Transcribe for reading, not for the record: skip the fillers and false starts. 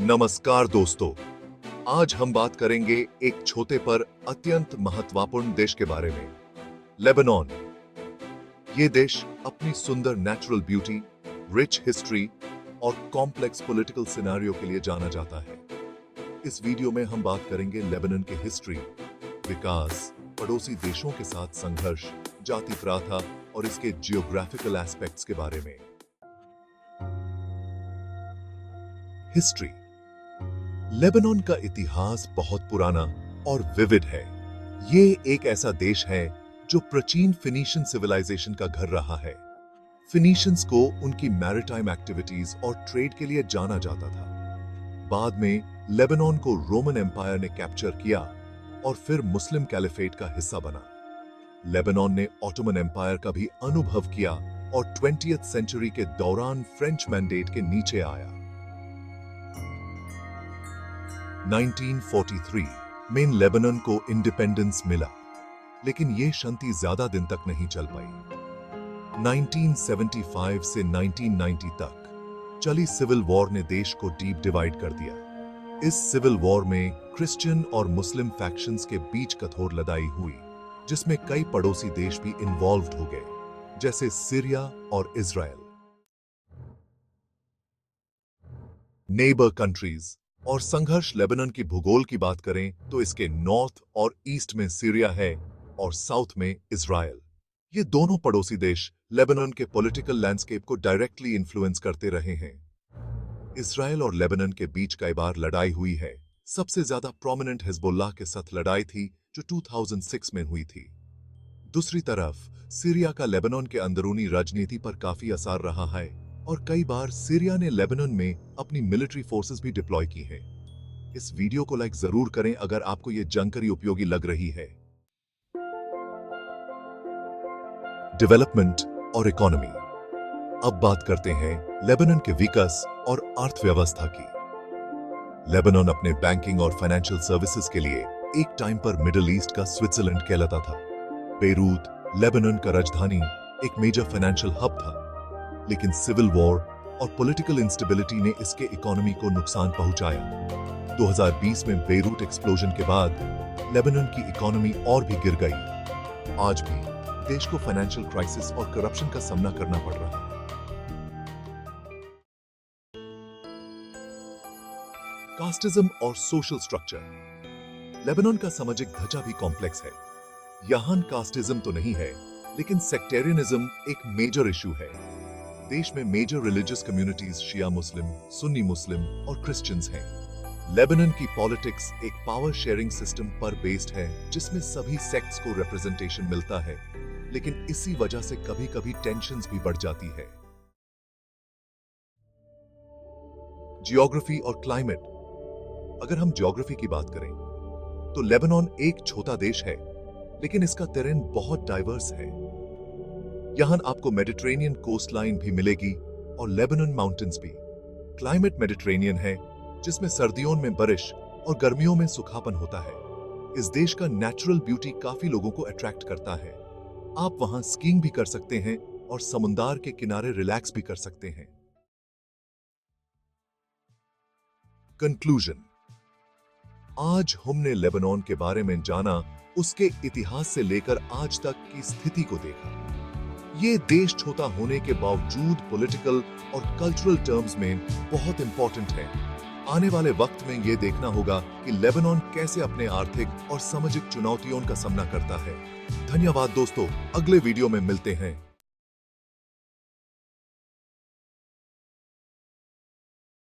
नमस्कार दोस्तों, आज हम बात करेंगे एक छोटे पर अत्यंत महत्वपूर्ण देश के बारे में, लेबनान। ये देश अपनी सुंदर नेचुरल ब्यूटी, रिच हिस्ट्री और कॉम्प्लेक्स पॉलिटिकल सिनेरियो के लिए जाना जाता है। इस वीडियो में हम बात करेंगे लेबनान की हिस्ट्री, विकास, पड़ोसी देशों के साथ संघर्ष, जाति प्रथा और इसके जियोग्राफिकल एस्पेक्ट्स के बारे में। हिस्ट्री। लेबनान का इतिहास बहुत पुराना और विविड है। ये एक ऐसा देश है जो प्राचीन फिनीशियन सिविलाइजेशन का घर रहा है। फिनीशियंस को उनकी मैरिटाइम एक्टिविटीज और ट्रेड के लिए जाना जाता था। बाद में लेबनान को रोमन एम्पायर ने कैप्चर किया और फिर मुस्लिम कैलिफेट का हिस्सा बना। लेबनान ने ऑटोमन एम्पायर का भी अनुभव किया और 20th सेंचुरी के दौरान फ्रेंच मैंडेट के नीचे आया। 1943 में लेबनान को इंडिपेंडेंस मिला, लेकिन यह शांति ज्यादा दिन तक नहीं चल पाई। 1975 से 1990 तक चली सिविल वॉर ने देश को डीप डिवाइड कर दिया। इस सिविल वॉर में क्रिश्चियन और मुस्लिम फैक्शंस के बीच कठोर लड़ाई हुई, जिसमें कई पड़ोसी देश भी इन्वॉल्व्ड हो गए, जैसे सीरिया और इजराइल। नेबर कंट्रीज और संघर्ष। लेबनान की भूगोल की बात करें तो इसके नॉर्थ और ईस्ट में सीरिया है और साउथ में इजराइल। ये दोनों पड़ोसी देश लेबनान के पॉलिटिकल लैंडस्केप को डायरेक्टली इन्फ्लुएंस करते रहे हैं। इजराइल और लेबनान के बीच कई बार लड़ाई हुई है। सबसे ज्यादा प्रोमिनेंट हिजबुल्लाह के साथ लड़ाई थी जो 2006 में हुई थी। दूसरी तरफ सीरिया का लेबनान के अंदरूनी राजनीति पर काफी असर रहा है और कई बार सीरिया ने लेबनान में अपनी मिलिट्री फोर्सेस भी डिप्लॉय की हैं। इस वीडियो को लाइक जरूर करें अगर आपको यह जानकारी उपयोगी लग रही है। डेवलपमेंट और इकोनॉमी। अब बात करते हैं लेबनान के विकास और अर्थव्यवस्था की। लेबनान अपने बैंकिंग और फाइनेंशियल सर्विसेज के लिए एक टाइम पर मिडिल ईस्ट का स्विट्जरलैंड कहलाता था। बेरूत लेबनान का राजधानी एक मेजर फाइनेंशियल हब था, लेकिन सिविल वॉर और पॉलिटिकल इंस्टेबिलिटी ने इसके इकोनॉमी को नुकसान पहुंचाया। 2020 में बेरूट एक्सप्लोजन के बाद लेबनान की इकोनॉमी और भी गिर गई। आज भी देश को फाइनेंशियल क्राइसिस और करप्शन का सामना करना पड़ रहा है। कास्टिज्म और सोशल स्ट्रक्चर। लेबनान का सामाजिक ढांचा भी कॉम्प्लेक्स है। यहां कास्टिज्म तो नहीं है, लेकिन सेक्टेरियनिज्म एक मेजर इशू है। देश में मेजर रिलीजियस कम्युनिटीज शिया मुस्लिम, सुन्नी मुस्लिम और क्रिश्चियंस हैं। लेबनान की पॉलिटिक्स एक पावर शेयरिंग सिस्टम पर बेस्ड है, जिसमें सभी सेक्ट्स को रिप्रेजेंटेशन मिलता है, लेकिन इसी वजह से कभी-कभी टेंशंस भी बढ़ जाती है। जियोग्राफी और क्लाइमेट। अगर हम जियोग्राफी की बात करें तो लेबनान एक छोटा देश है, लेकिन इसका टेरेन बहुत डाइवर्स है। यहां आपको मेडिटेरेनियन कोस्ट लाइन भी मिलेगी और लेबनान माउंटेन्स भी। क्लाइमेट मेडिटेरेनियन है, जिसमें सर्दियों में बारिश और गर्मियों में सूखापन होता है। इस देश का नेचुरल ब्यूटी काफी लोगों को अट्रैक्ट करता है। आप वहां स्कीइंग भी कर सकते हैं और समुद्र के किनारे रिलैक्स भी कर सकते हैं। कंक्लूजन। आज हमने लेबनान के बारे में जाना, उसके इतिहास से लेकर आज तक की स्थिति को देखा। ये देश छोटा होने के बावजूद पॉलिटिकल और कल्चरल टर्म्स में बहुत इंपॉर्टेंट है। आने वाले वक्त में ये देखना होगा कि लेबनान कैसे अपने आर्थिक और सामाजिक चुनौतियों का सामना करता है। धन्यवाद दोस्तों, अगले वीडियो में मिलते हैं।